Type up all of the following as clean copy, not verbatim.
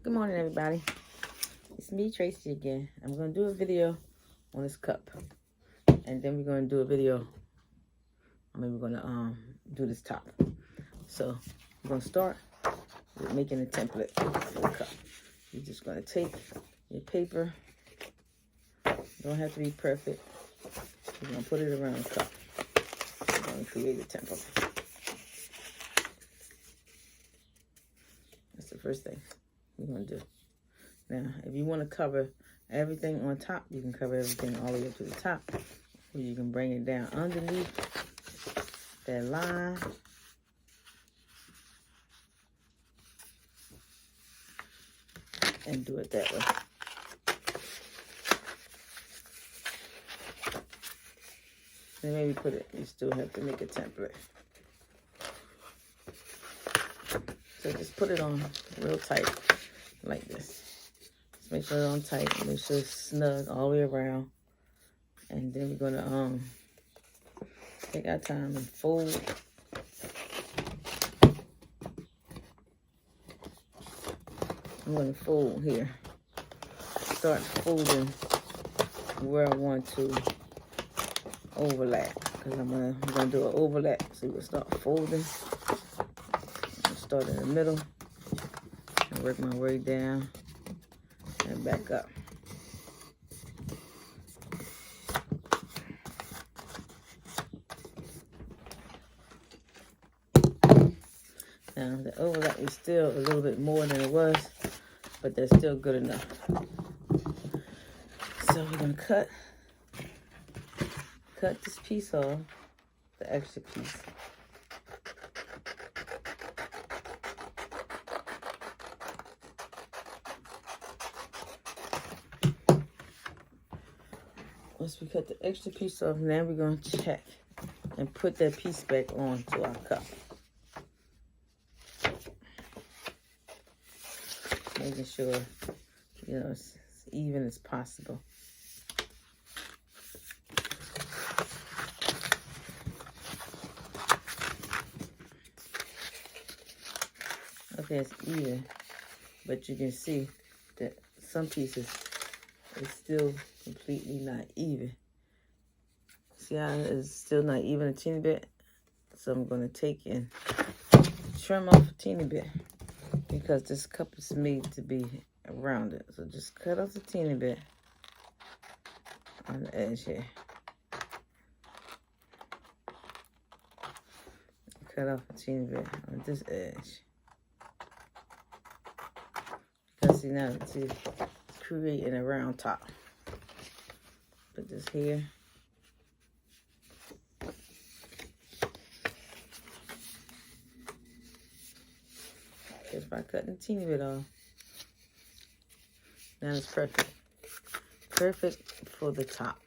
Good morning, everybody. It's me, Tracy, again. I'm going to do a video on this cup. And then we're going to do a video. I mean, we're going to do this top. So, we're going to start with making a template for the cup. You're just going to take your paper. Don't have to be perfect. You're going to put it around the cup. You're going to create a template. That's the first thing we're going to do. Now, if you want to cover everything on top, you can cover everything all the way up to the top. Or you can bring it down underneath that line. And do it that way. And maybe put it, you still have to make a template. So just put it on real tight, like this. Just make sure it's on tight, and make sure it's snug all the way around. And then we're gonna take our time and fold. I'm gonna fold here. Start folding where I want to overlap, because I'm gonna do an overlap. So we'll start folding. Start in the middle and work my way down and back up. Now the overlap is still a little bit more than it was, but that's still good enough. So we're gonna cut this piece off, the extra piece. Once we cut the extra piece off, now we're going to check and put that piece back on to our cup. Making sure, you know, it's as even as possible. Okay, it's even, but you can see that some pieces is still completely not even. See how it's still not even a teeny bit? So I'm going to take and trim off a teeny bit, because this cup is made to be rounded. So just cut off a teeny bit on the edge here. Cut off a teeny bit on this edge. Because see now, see, it's creating a round top. Put this here. Just by cutting a teeny bit off. Now it's perfect. Perfect for the top.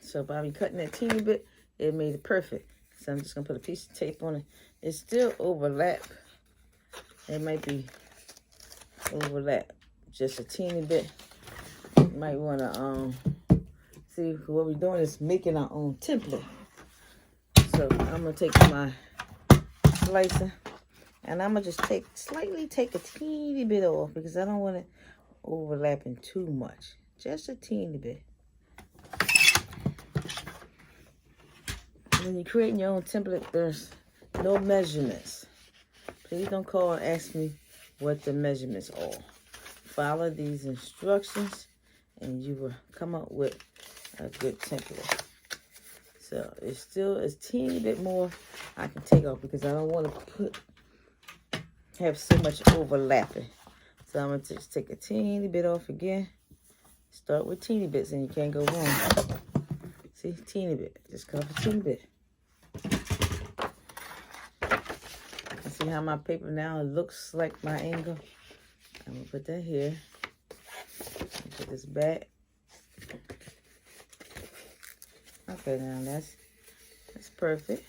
So by me cutting that teeny bit, it made it perfect. So I'm just gonna put a piece of tape on it. It still overlap. It might be overlap just a teeny bit. You might wanna see, what we're doing is making our own template. So I'm gonna take my slicer and I'm gonna just slightly take a teeny bit off, because I don't want it overlapping too much. Just a teeny bit. When you're creating your own template, there's no measurements. Please don't call and ask me what the measurements are. Follow these instructions and you will come up with a good template. So it's still a teeny bit more I can take off, because I don't want to have so much overlapping. So I'm going to just take a teeny bit off again. Start with teeny bits and you can't go wrong. See, teeny bit. Just cut off a teeny bit. And see how my paper now looks like my angle? I'm going to put that here. Put this back. Okay, now that's perfect.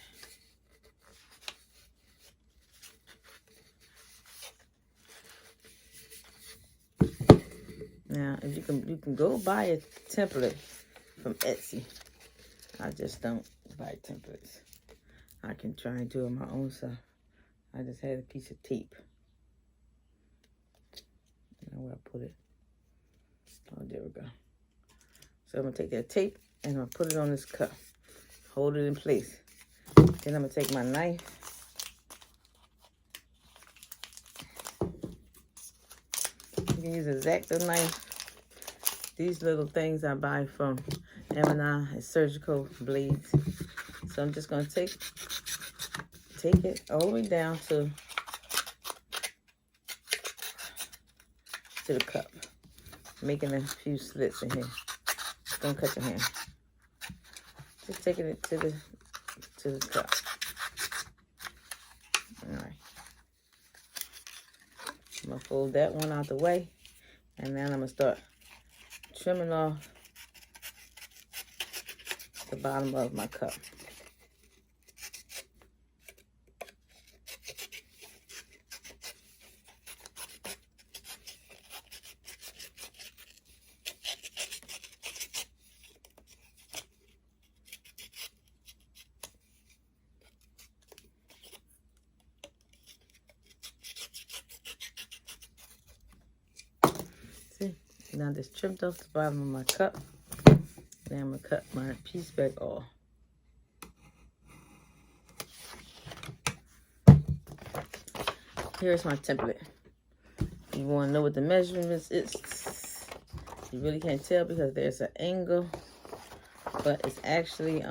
Now, if you can go buy a template from Etsy. I just don't buy templates. I can try and do it my own self. I just had a piece of tape. where I put it. Oh, there we go. So I'm gonna take that tape and I'm gonna put it on this cup. Hold it in place. Then I'm gonna take my knife. You can use an X-Acto knife. These little things I buy from Amazon is surgical blades. So I'm just gonna take it all the way down to the cup, making a few slits in here. Don't cut your hand. Just taking it to the cup. All right. I'm gonna fold that one out the way, and then I'm gonna start trimming off the bottom of my cup. See, now just trimmed off the bottom of my cup. Now I'm gonna cut my piece back off. Here's my template. You want to know what the measurements is. You really can't tell because there's an angle, but it's actually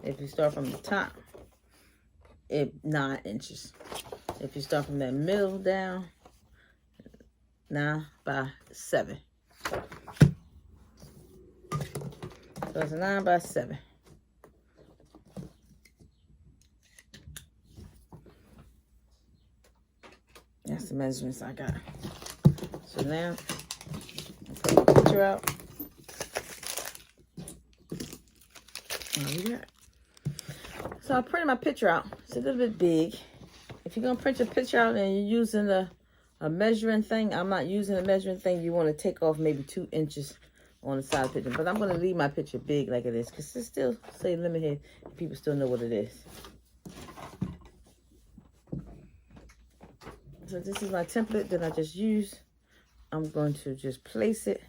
if you start from the top, it's 9 inches. If you start from that middle down, 9 by 7. So it's a 9 by 7. That's the measurements I got. So now, I'll put my picture out. So I printed my picture out. It's a little bit big. If you're going to print your picture out and you're using a measuring thing, I'm not using a measuring thing. You want to take off maybe 2 inches on the side of the picture. But I'm going to leave my picture big like it is because it still say limited. People still know what it is. So this is my template that I just used. I'm going to just place it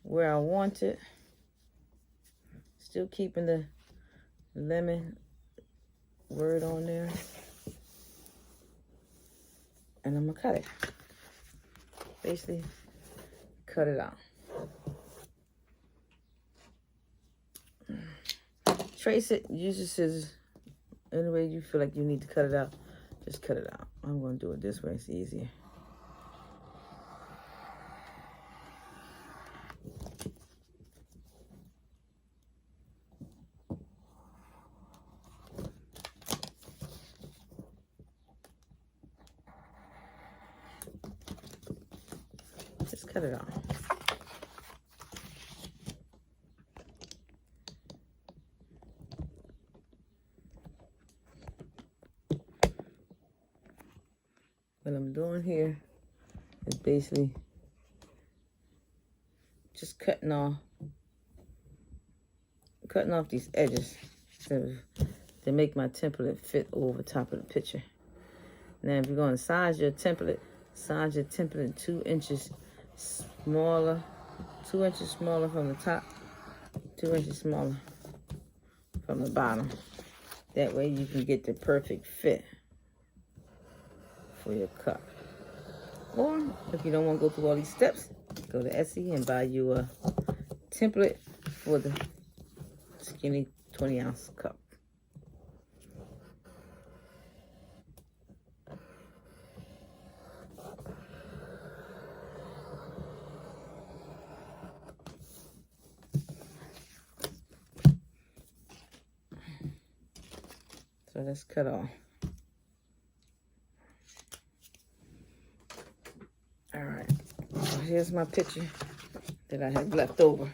where I want it. Still keeping the lemon word on there. And I'm gonna cut it. Basically, cut it out. Trace it, use your scissors. Any way you feel like you need to cut it out, just cut it out. I'm gonna do it this way, it's easier. Just cut it off. What I'm doing here is basically just cutting off these edges to make my template fit over top of the picture. Now, if you're going to size your template 2 inches smaller, 2 inches smaller from the top, 2 inches smaller from the bottom. That way you can get the perfect fit for your cup. Or if you don't want to go through all these steps, go to Etsy and buy you a template for the skinny 20-ounce cup. So let's cut off. All right, so here's my picture that I have left over.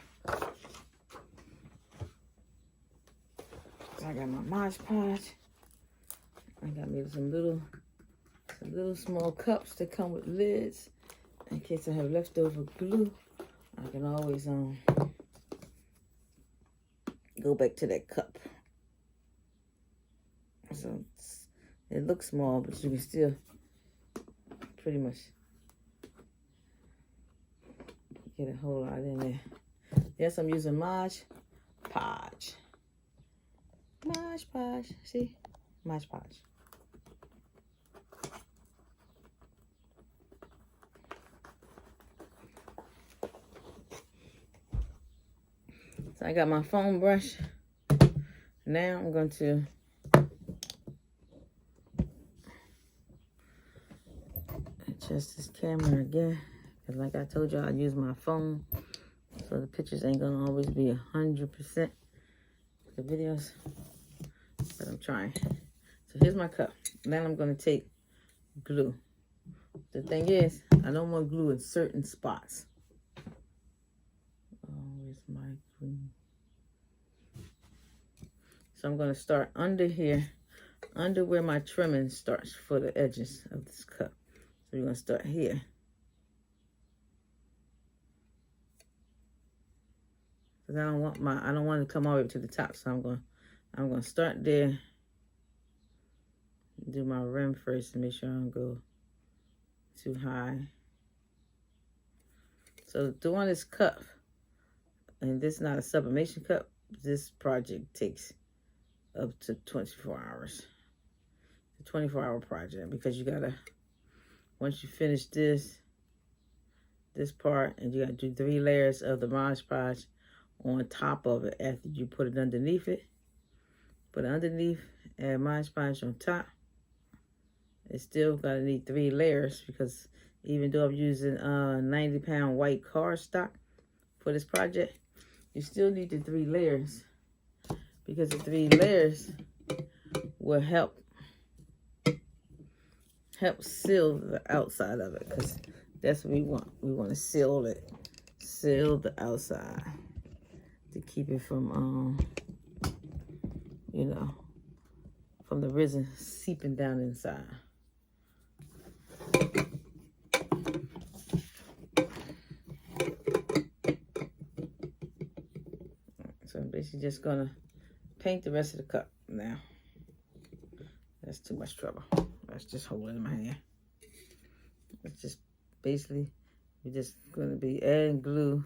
I got my Mod Podge. I got me some little small cups that come with lids. In case I have leftover glue, I can always go back to that cup. So it looks small, but you can still pretty much get a whole lot in there. Yes, I'm using Mod Podge. Mod Podge. See? Mod Podge. So I got my foam brush. Now I'm going to adjust this camera again. Because like I told y'all, I use my phone. So the pictures ain't going to always be 100% the videos. But I'm trying. So here's my cup. Now I'm going to take glue. The thing is, I don't want glue in certain spots. Oh, where's my green? So I'm going to start under here, under where my trimming starts for the edges of this cup. So we're going to start here. Because I don't want to come all the way up to the top. So I'm going to start there. Do my rim first to make sure I don't go too high. So doing this cup, and this is not a sublimation cup, this project takes up to 24 hours. It's a 24-hour project because you gotta, once you finish this part, and you gotta do 3 layers of the Mod Podge on top of it after you put it underneath it. Put it underneath, add Mod Podge on top. It's still gonna need 3 layers because even though I'm using 90-pound white cardstock for this project, you still need the 3 layers because the 3 layers will help seal the outside of it because that's what we want. We want to seal the outside to keep it from you know, from the resin seeping down inside. So I'm basically just gonna paint the rest of the cup now. That's too much trouble. Let's just hold it in my hand. It's just basically, we're just gonna be adding glue.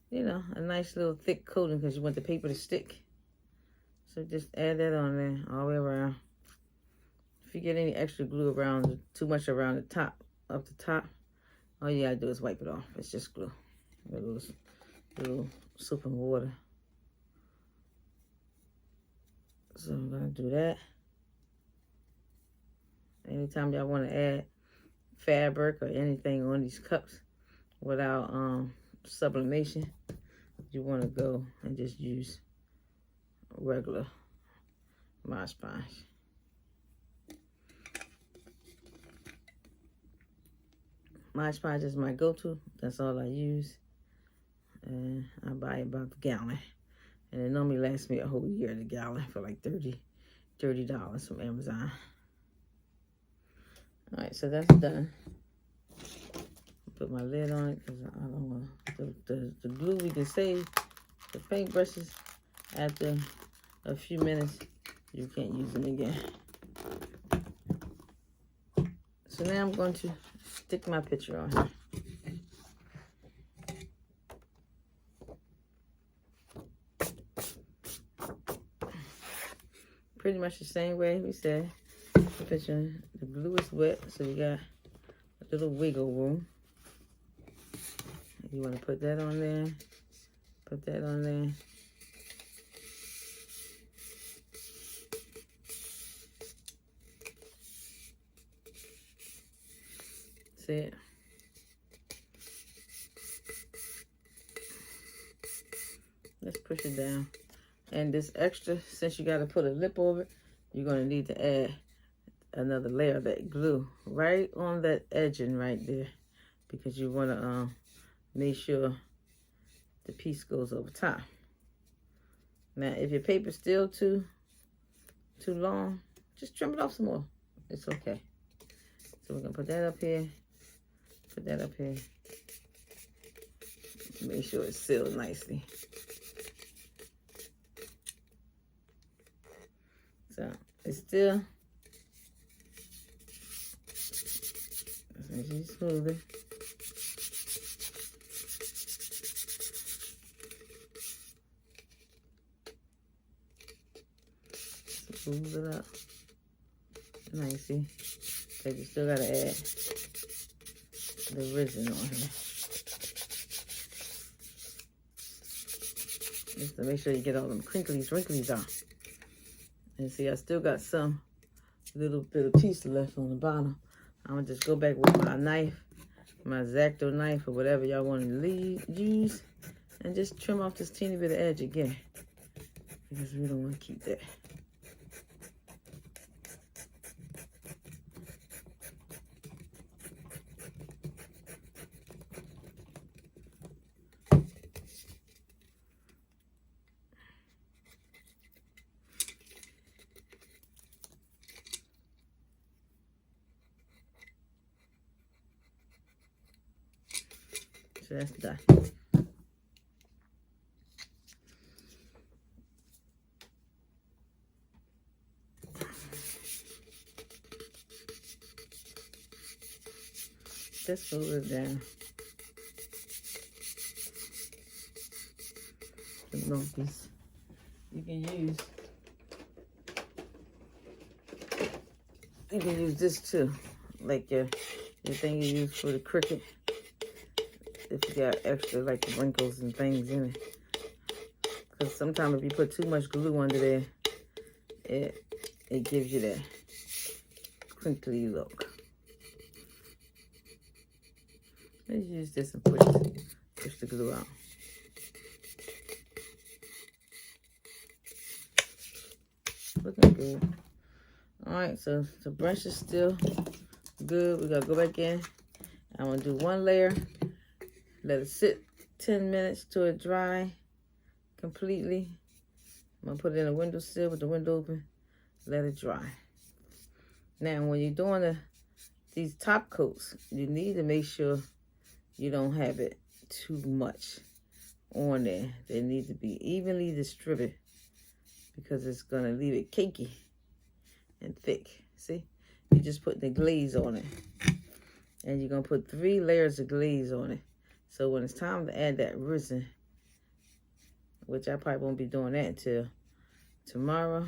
You know, a nice little thick coating because you want the paper to stick. So just add that on there all the way around. If you get any extra glue around, too much around the top, up the top, all you gotta do is wipe it off. It's just glue. A little soap and water. So I'm gonna do that. Anytime y'all want to add fabric or anything on these cups without sublimation, you want to go and just use regular Mod Podge. Mod Podge is my go-to. That's all I use. And I buy about a gallon. And it normally lasts me a whole year in a gallon for like $30 from Amazon. All right, so that's done. Put my lid on it because I don't want the glue we can save. The paintbrushes, after a few minutes, you can't use them again. So now I'm going to stick my picture on here. Pretty much the same way we said. The picture, the glue is wet, so you got a little wiggle room. You want to put that on there, put that on there. See it? Let's push it down. And this extra, since you got to put a lip over it, you're going to need to add another layer of that glue right on that edging right there, because you want to make sure the piece goes over top. Now, if your paper's still too long, just trim it off some more. It's okay. So we're going to put that up here, put that up here. Make sure it's sealed nicely. So it's still, let's make sure it's smoother. smooth it out. Now you see, because you still gotta add the resin on here. Just to make sure you get all them wrinklies out. And see, I still got some little bit of piece left on the bottom. I'm gonna just go back with my knife, my X-Acto knife, or whatever y'all want to use, and just trim off this teeny bit of edge again, because we don't want to keep that. So that's done. Just move it down. The long piece. You can use this too, like your thing you use for the Cricut. If you got extra like wrinkles and things in it, because sometimes if you put too much glue under there, it gives you that crinkly look. Let's use this and push the glue out. Looking good. All right, so the brush is still good. We gotta go back in. I'm gonna do one layer. Let it sit 10 minutes till it dry completely. I'm gonna put it in a windowsill with the window open. Let it dry. Now, when you're doing these top coats, you need to make sure you don't have it too much on there. They need to be evenly distributed because it's gonna leave it cakey and thick. See? You just put the glaze on it. And you're gonna put 3 layers of glaze on it. So when it's time to add that resin, which I probably won't be doing that until tomorrow,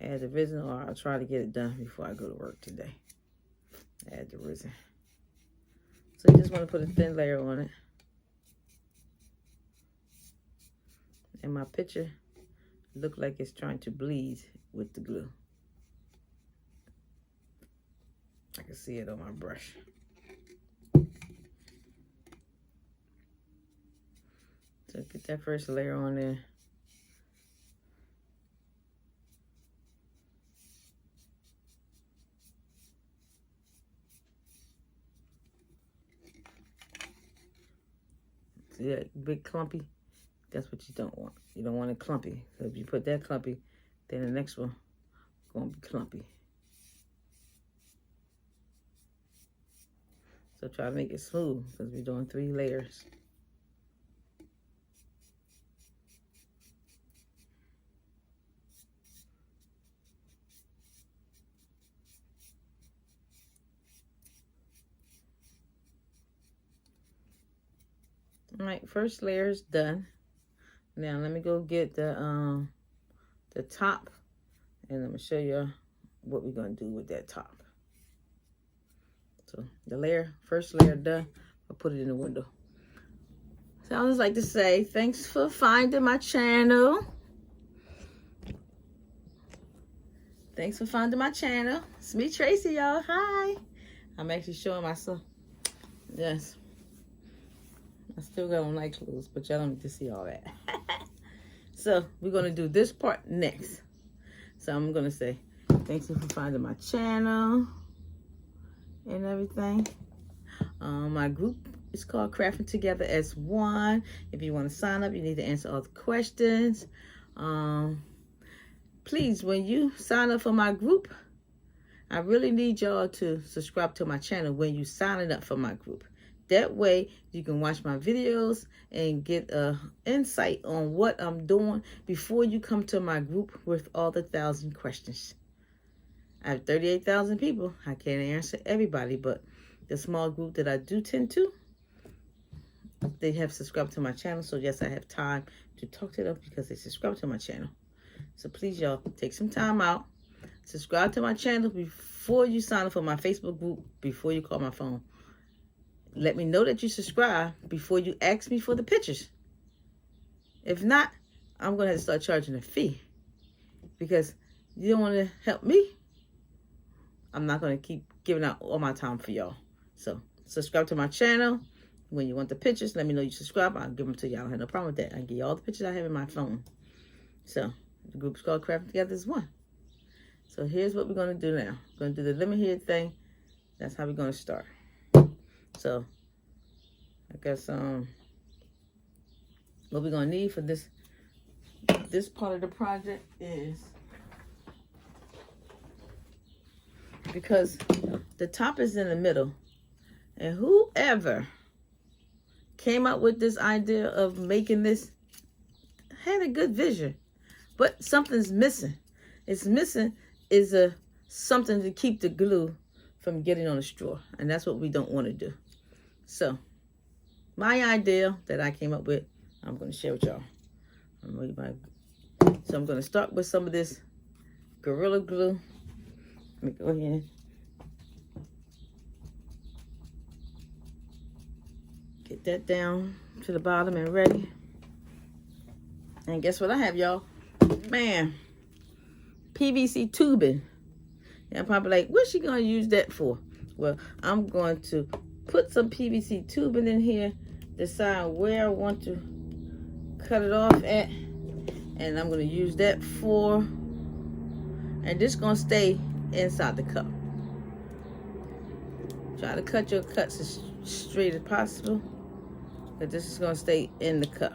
add the resin, or I'll try to get it done before I go to work today. Add the resin. So you just want to put a thin layer on it. And my picture looked like it's trying to bleed with the glue. I can see it on my brush. So get that first layer on there. See that big clumpy? That's what you don't want. You don't want it clumpy. So if you put that clumpy, then the next one is going to be clumpy. So try to make it smooth because we're doing 3 layers. All right, first layer is done. Now let me go get the top, and I'm gonna show you what we're gonna do with that top. So the first layer done. I'll put it in the window. So I just like to say thanks for finding my channel. Thanks for finding my channel. It's me, Tracy, y'all. Hi. I'm actually showing myself. Yes. I still got on night clothes, but y'all don't need to see all that. So we're going to do this part next. So I'm going to say thanks for finding my channel and everything. My group is called Crafting Together as One. If you want to sign up, you need to answer all the questions. Please, when you sign up for my group, I really need y'all to subscribe to my channel when you signing up for my group. That way, you can watch my videos and get insight on what I'm doing before you come to my group with all the 1,000 questions. I have 38,000 people. I can't answer everybody, but the small group that I do tend to, they have subscribed to my channel. So yes, I have time to talk to them because they subscribe to my channel. So please, y'all, take some time out. Subscribe to my channel before you sign up for my Facebook group, before you call my phone. Let me know that you subscribe before you ask me for the pictures. If not, I'm going to have to start charging a fee. Because you don't want to help me, I'm not going to keep giving out all my time for y'all. So subscribe to my channel. When you want the pictures, let me know you subscribe. I'll give them to you. I don't have no problem with that. I can give you all the pictures I have in my phone. So the group's called Crafting Together as One. So here's what we're going to do now. We're going to do the lemon head thing. That's how we're going to start. So I guess what we're going to need for this part of the project is, because the top is in the middle, and whoever came up with this idea of making this had a good vision, but something's missing. It's missing is something to keep the glue from getting on the straw, and that's what we don't want to do. So my idea that I came up with, I'm going to share with y'all. So I'm going to start with some of this Gorilla Glue. Let me go ahead. Get that down to the bottom and ready. And guess what I have, y'all? Man, PVC tubing. You're probably like, what's she going to use that for? Well, I'm going to put some PVC tubing in here, decide where I want to cut it off at, and I'm going to use that for, and this is going to stay inside the cup. Try to cut your cuts as straight as possible, but this is going to stay in the cup.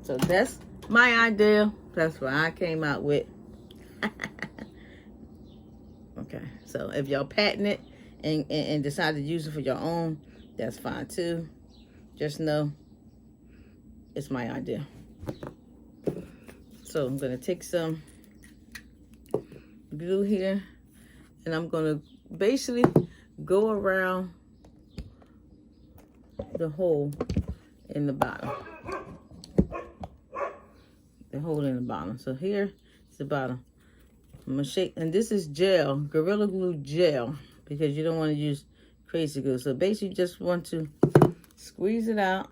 So that's my idea. That's what I came out with. Okay, so if y'all patent it and decide to use it for your own, that's fine too. Just know it's my idea. So I'm going to take some glue here, and I'm going to basically go around the hole in the bottom. The hole in the bottom. So here is the bottom. I'm going to shake, and this is gel, Gorilla Glue gel, because you don't want to use crazy glue. So basically you just want to squeeze it out.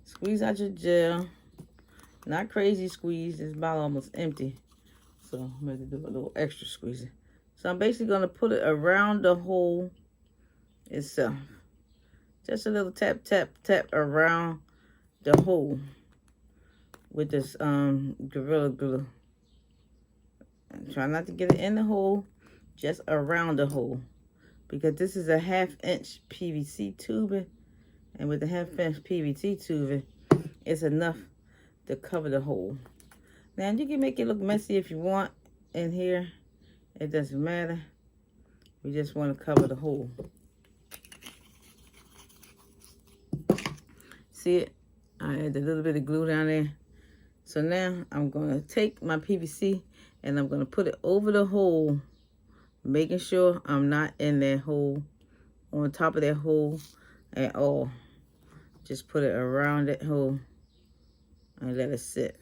Squeeze out your gel. Not crazy squeeze. This bottle almost empty. So I'm going to do a little extra squeezing. So I'm basically going to put it around the hole itself. Just a little tap, tap, tap around the hole with this Gorilla Glue. And try not to get it in the hole, just around the hole. Because this is a 1/2 inch PVC tubing. And with the 1/2 inch PVC tubing, it's enough to cover the hole. Now you can make it look messy if you want in here. It doesn't matter. We just want to cover the hole. See it? I added a little bit of glue down there. So now I'm going to take my PVC and I'm going to put it over the hole, making sure I'm not in that hole, on top of that hole at all. Just put it around that hole and let it sit.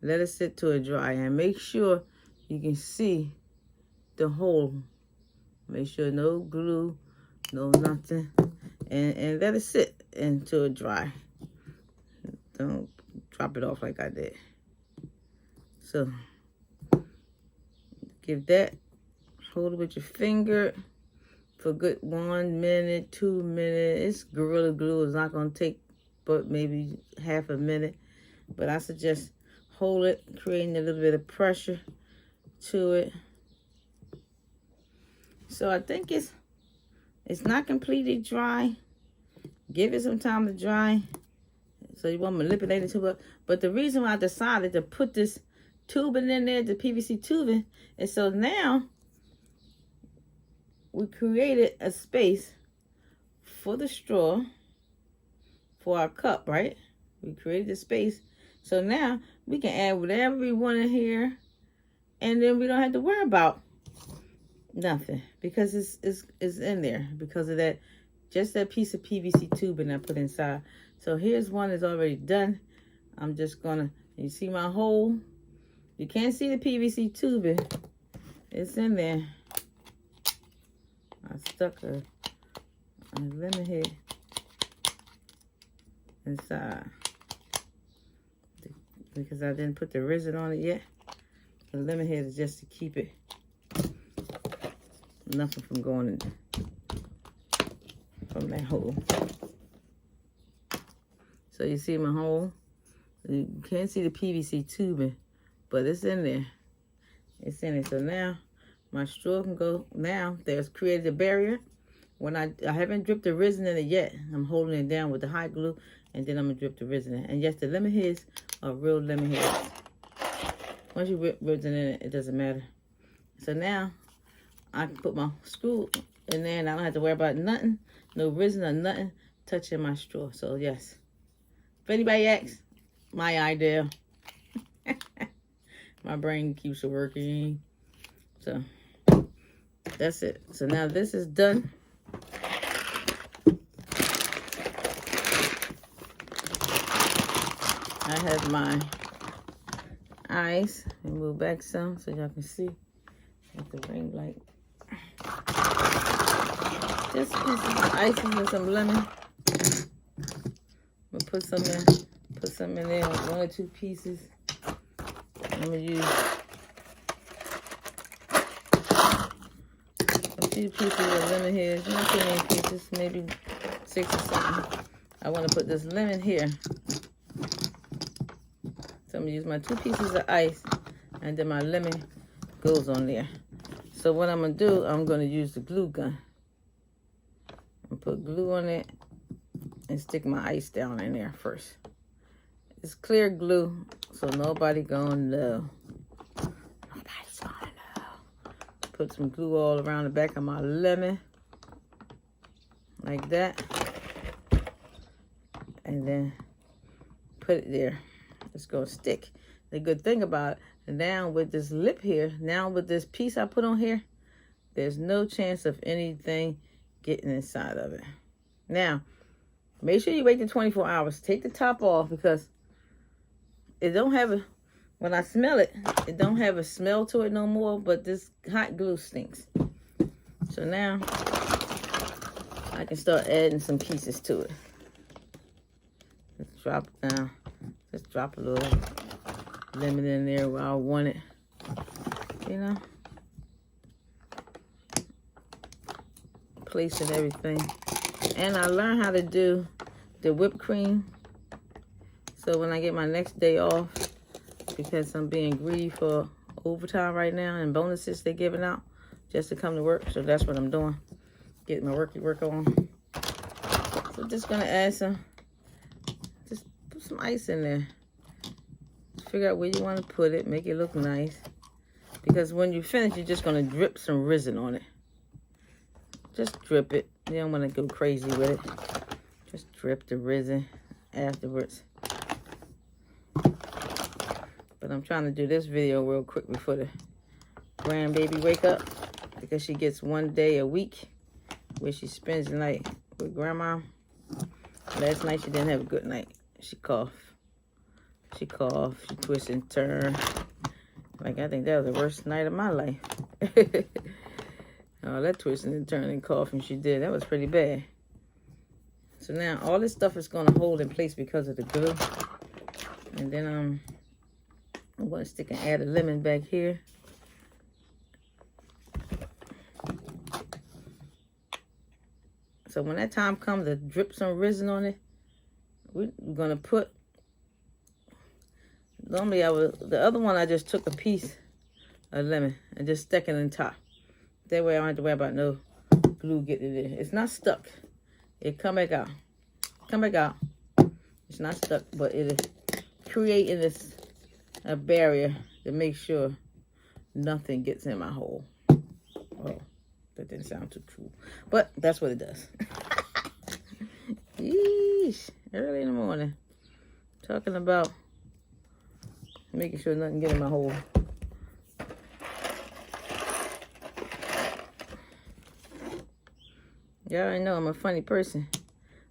Let it sit till it dry, and make sure you can see the hole. Make sure no glue, no nothing, and let it sit until it dry. Don't drop it off like I did. So give that, hold it with your finger for a good 1 minute, 2 minutes. It's Gorilla Glue. It's not going to take but maybe 1/2 minute. But I suggest hold it, creating a little bit of pressure to it. So I think it's not completely dry. Give it some time to dry. So you won't manipulate it too much. But the reason why I decided to put this tubing in there, the PVC tubing, is so now we created a space for the straw for our cup, right? We created a space. So now we can add whatever we want in here, and then we don't have to worry about nothing because it's in there because of that, just that piece of PVC tubing I put inside. So here's one that's already done. I'm just gonna You see my hole? You can't see the PVC tubing. It's in there. I stuck a lemon head inside because I didn't put the resin on it yet. The lemon head is just to keep it nothing from going in from that hole. So you see my hole? You can't see the PVC tubing, but it's in there. It's in it. So now my straw can go. Now there's created a barrier. When I haven't dripped the resin in it yet. I'm holding it down with the hot glue, and then I'm gonna drip the resin in. And yes, the lemon heads are real lemon heads. Once you whip resin in it, it doesn't matter. So now I can put my screw in there, and I don't have to worry about nothing, no resin or nothing touching my straw. So yes, if anybody asks, my idea. My brain keeps working. So that's it. So now this is done. I have my ice. And move back some so y'all can see with the ring light. Just pieces of ice and some lemon. I'm gonna put some in there, 1 or 2 pieces. I'm gonna use a few pieces of lemon here, not too many pieces, maybe 6 or something. I want to put this lemon here. So I'm gonna use my 2 pieces of ice, and then my lemon goes on there. So what I'm gonna do, I'm gonna use the glue gun. I'm gonna put glue on it and stick my ice down in there first. It's clear glue, so nobody gonna know. Nobody's gonna know. Put some glue all around the back of my lemon, like that. And then put it there. It's gonna stick. The good thing about it, now with this lip here, now with this piece I put on here, there's no chance of anything getting inside of it. Now, make sure you wait the 24 hours. Take the top off because it don't have a, when I smell it, it don't have a smell to it no more, but this hot glue stinks. So now I can start adding some pieces to it. Let's drop it down. Just drop a little lemon in there where I want it, you know. Placing everything. And I learned how to do the whipped cream. So when I get my next day off, because I'm being greedy for overtime right now and bonuses they're giving out just to come to work. So that's what I'm doing. Getting my work on. So just gonna add some, just put some ice in there. Figure out where you want to put it, make it look nice. Because when you finish, you're just gonna drip some resin on it. Just drip it. You don't want to go crazy with it. Just drip the resin afterwards. But I'm trying to do this video real quick before the grandbaby wake up, because she gets 1 day a week where she spends the night with grandma. Last night she didn't have a good night. She coughed. She twisted and turned. Like, I think that was the worst night of my life. Oh, that twisting and turning and coughing she did, that was pretty bad. So now all this stuff is going to hold in place because of the glue. And then I'm going to stick and add a lemon back here. So when that time comes to drip some resin on it, we're going to put, normally the other one I just took a piece of lemon and just stuck it on top. That way I don't have to worry about no glue getting in there. It's not stuck. It come back out. Come back out. It's not stuck, but it is creating this a barrier to make sure nothing gets in my hole. Oh, that didn't sound too cool. But that's what it does. Yeesh. Early in the morning. Talking about making sure nothing get in my hole. Y'all already know I'm a funny person.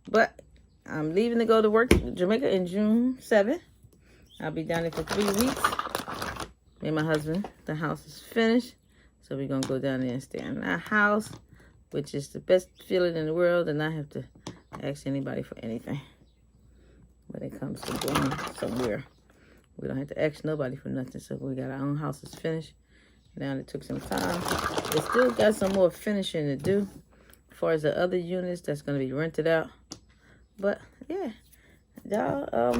But I'm leaving to go to work in Jamaica in June 7th. I'll be down there for 3 weeks. Me and my husband, the house is finished. So we're going to go down there and stay in our house, which is the best feeling in the world, and not have to ask anybody for anything when it comes to going somewhere. We don't have to ask nobody for nothing, so we got our own house is finished. Now it took some time. It still got some more finishing to do as far as the other units that's going to be rented out. But, yeah, y'all,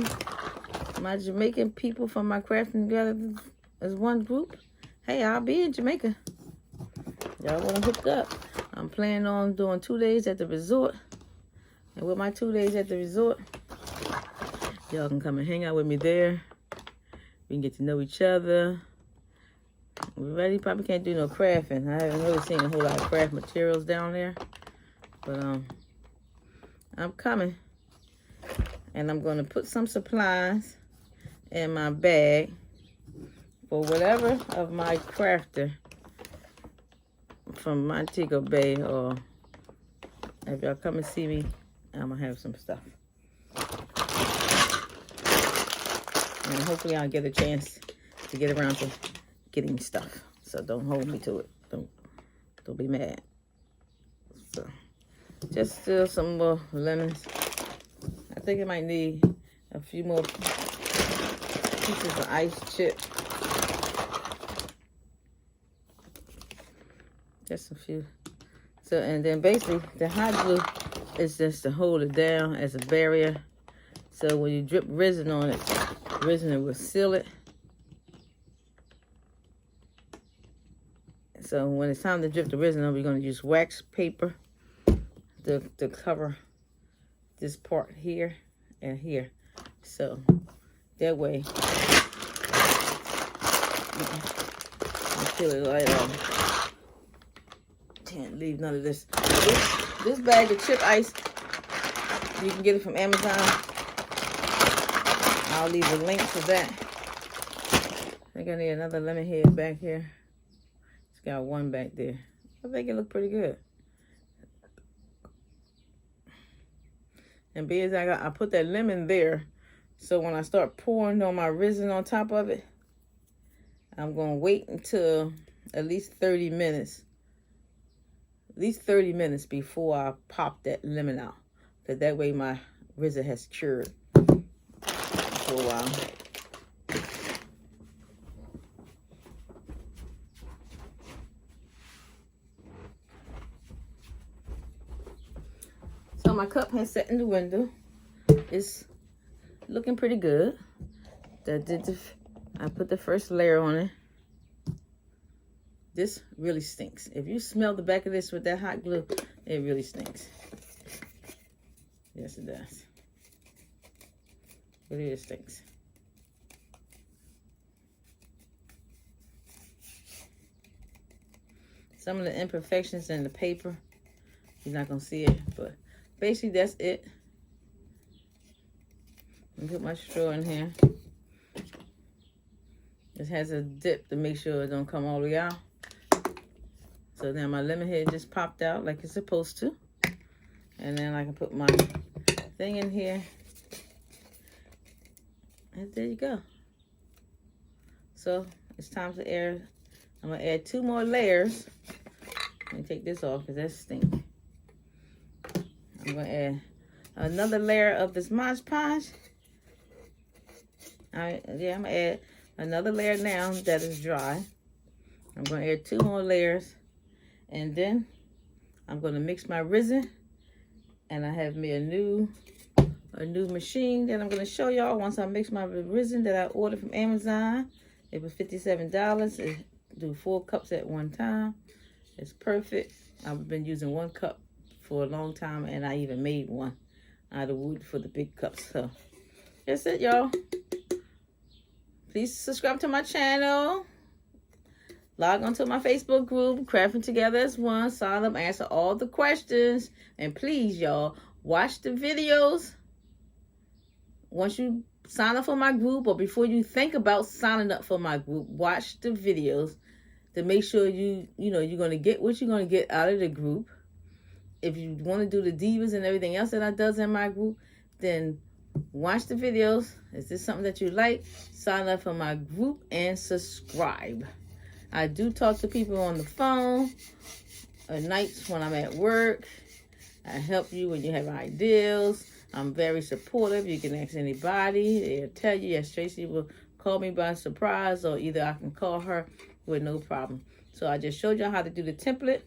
my Jamaican people from my crafting together as one group. Hey, I'll be in Jamaica. Y'all want to hook up. I'm planning on doing 2 days at the resort. And with my 2 days at the resort, y'all can come and hang out with me there. We can get to know each other. We really probably can't do no crafting. I haven't really seen a whole lot of craft materials down there. But I'm coming. And I'm going to put some supplies in my bag for whatever of my crafter from Montego Bay, or if y'all come and see me, I'm going to have some stuff. And hopefully I'll get a chance to get around to getting stuff. So don't hold me to it. Don't be mad. So just still some more lemons. I think I might need a few more pieces of ice chip. Just a few. So, and then basically the hot glue is just to hold it down as a barrier. So when you drip resin on it, resin will seal it. So when it's time to drip the resin on, we're going to use wax paper to cover this part here and here. So that way, I feel it right on. Can't leave none of this. This bag of chip ice, you can get it from Amazon. I'll leave a link to that. I think I need another lemon head back here. It's got one back there. I think it looked pretty good. And because I put that lemon there, so when I start pouring on my resin on top of it, I'm going to wait until at least 30 minutes. At least 30 minutes before I pop that lemon out. Because that way my resin has cured for a while. So my cup has set in the window. It's looking pretty good. I put the first layer on it. This really stinks. If you smell the back of this with that hot glue, it really stinks. Yes, it does. It really stinks. Some of the imperfections in the paper, you're not going to see it, but basically that's it. I'm going to put my straw in here. It has a dip to make sure it don't come all the way out. So now my lemon head just popped out like it's supposed to. And then I can put my thing in here. And there you go. So it's time to add. I'm going to add 2 more layers. Let me take this off because that stinks. I'm going to add another layer of this Mod Podge. I'm going to add another layer now that is dry. I'm going to add 2 more layers. And then I'm going to mix my resin. And I have me a new machine that I'm going to show y'all once I mix my resin that I ordered from Amazon. It was $57. It do 4 cups at one time. It's perfect. I've been using 1 cup for a long time, and I even made one out of wood for the big cups. So that's it, y'all. Please subscribe to my channel. Log on to my Facebook group, Crafting Together as One. Sign up, answer all the questions. And please, y'all, watch the videos. Once you sign up for my group, or before you think about signing up for my group, watch the videos to make sure you're going to get what you're going to get out of the group. If you want to do the divas and everything else that I does in my group, then watch the videos. Is this something that you like? Sign up for my group and subscribe. I do talk to people on the phone at nights when I'm at work. I help you when you have ideas. I'm very supportive. You can ask anybody. They'll tell you. Yes, Tracy will call me by surprise, or either I can call her with no problem. So I just showed y'all how to do the template.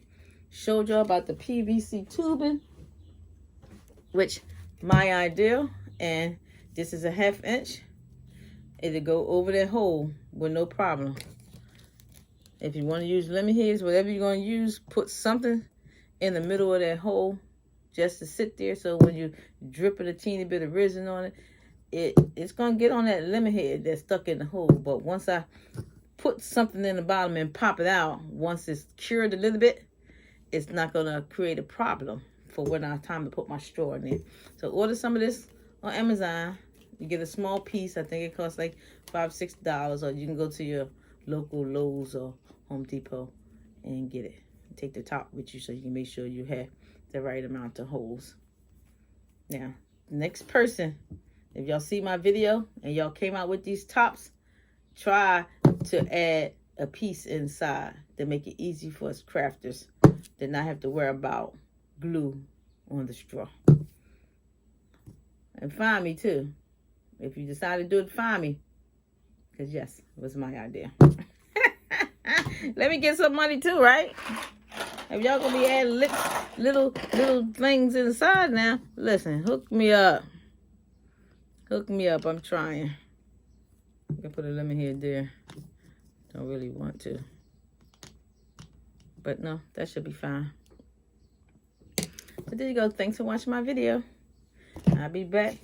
Showed y'all about the PVC tubing, which my idea, and this is a 1/2 inch. It'll go over that hole with no problem. If you want to use lemon heads, whatever you're going to use, put something in the middle of that hole just to sit there, so when you dripping a teeny bit of resin on it, it's going to get on that lemon head that's stuck in the hole. But once I put something in the bottom and pop it out, once it's cured a little bit, it's not going to create a problem for when I time to put my straw in there. So order some of this on Amazon. You get a small piece. I think it costs like $5-6, or you can go to your local Lowe's or Home Depot and get it. Take the top with you so you can make sure you have the right amount of holes. Now, next person, if y'all see my video and y'all came out with these tops, try to add a piece inside to make it easy for us crafters to not have to worry about glue on the straw. And find me too. If you decide to do it, find me. Because yes, it was my idea. Let me get some money too, right? If y'all gonna be adding little things inside now, listen, hook me up. Hook me up, I'm trying. I can put a lemon head there. Don't really want to. But no, that should be fine. But there you go. Thanks for watching my video. I'll be back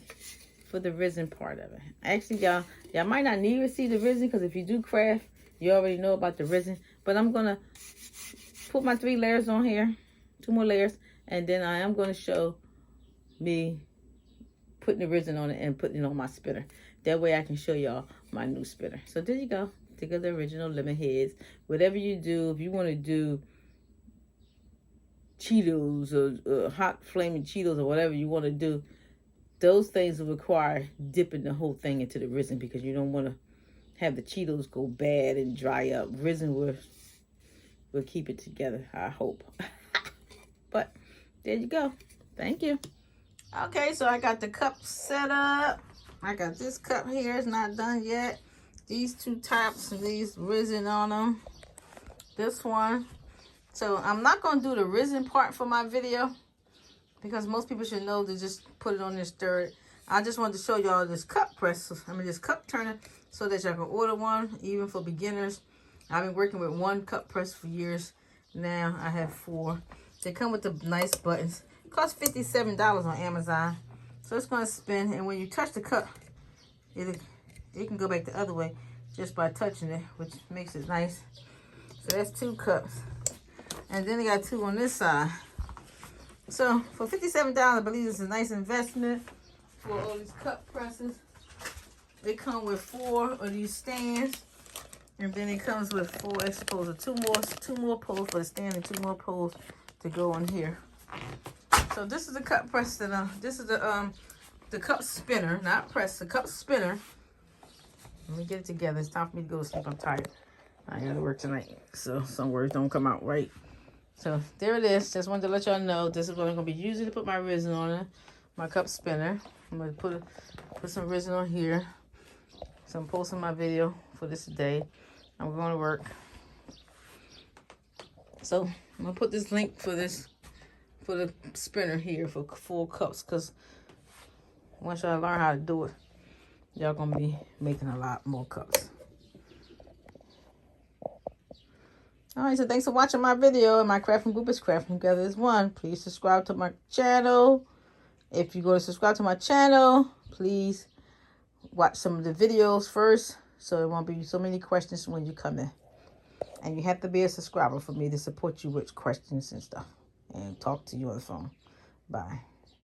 for the resin part of it. Actually, y'all might not need to see the resin, because if you do craft, you already know about the resin. But I'm going to put my 3 layers on here. 2 more layers. And then I am going to show me putting the resin on it and putting it on my spinner. That way I can show y'all my new spinner. So there you go. Think of the original lemon heads. Whatever you do, if you want to do Cheetos or hot flaming Cheetos or whatever you want to do, those things will require dipping the whole thing into the resin, because you don't want to have the Cheetos go bad and dry up. Resin will keep it together, I hope. But there you go. Thank you. Okay, so I got the cup set up. I got this cup here. It's not done yet. These 2 tops, these resin on them. This one. So I'm not going to do the resin part for my video, because most people should know to just put it on this stir. I just wanted to show y'all this cup press. This cup turner, so that y'all can order one, even for beginners. I've been working with 1 cup press for years. Now I have 4. They come with the nice buttons. It costs $57 on Amazon. So it's going to spin, and when you touch the cup, it can go back the other way just by touching it, which makes it nice. So that's 2 cups. And then they got 2 on this side. So for $57, I believe it's a nice investment for all these cup presses. They come with 4 of these stands. And then it comes with 4 extra poles, or 2 more poles for the stand, and 2 more poles to go in here. So this is the cup press that this is the cup spinner, not press, the cup spinner. Let me get it together. It's time for me to go to sleep. I'm tired. I gotta work tonight, so some words don't come out right. So there it is. Just wanted to let y'all know this is what I'm gonna be using to put my resin on it. My cup spinner. I'm gonna put some resin on here. So I'm posting my video for this today. I'm going to work. So I'm gonna put this link for the spinner here for 4 cups, because once y'all learn how to do it, y'all gonna be making a lot more cups. Alright, so thanks for watching my video. My crafting group is Crafting Together as One. Please subscribe to my channel. If you go to subscribe to my channel, please watch some of the videos first, so there won't be so many questions when you come in. And you have to be a subscriber for me to support you with questions and stuff and talk to you on the phone. Bye.